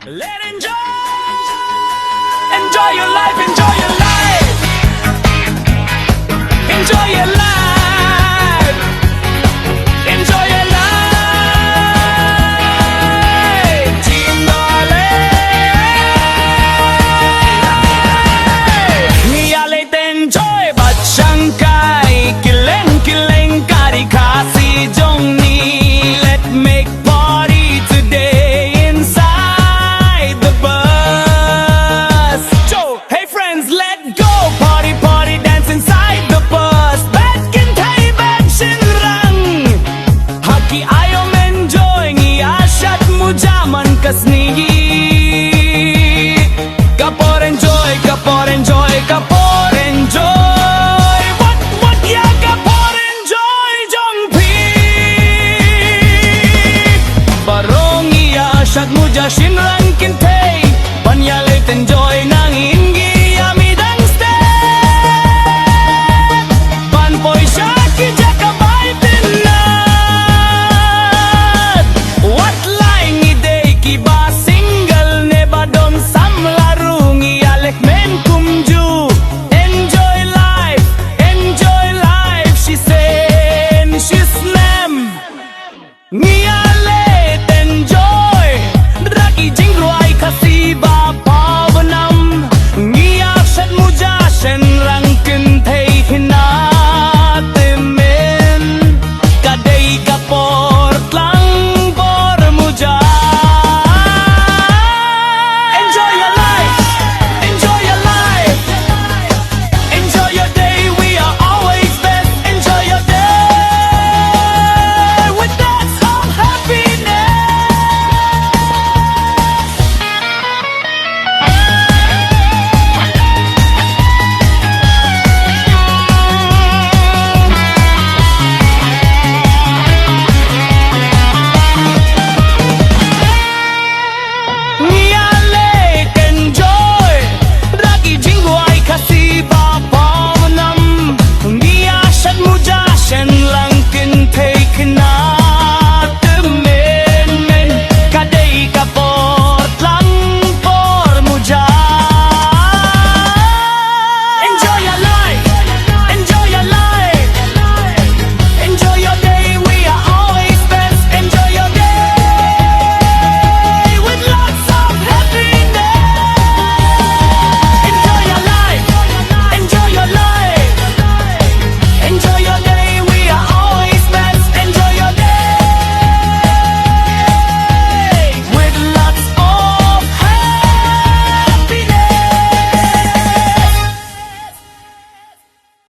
Let enjoy your life, enjoy your life, enjoy your life, enjoy your life. Jingle Niya leit enjoy bachangkai kileng kileng kari khasi Jong ni let make party today inside the bus. Hey friends, let go party party dance inside the bus. Back in Thai back shin rang haki ayom enjoy ngi ashat mujaman kasni kapor enjoy kapor enjoy kapor enjoy what ya kapor enjoy Jong pi barong ya ashat muja shin rang kin thei ban ya leit enjoy nang ingi amidang step ban poi shaki jakabai tinat what lying idei ki ba single ne badom samlarungi alek men kumju enjoy life she said she slam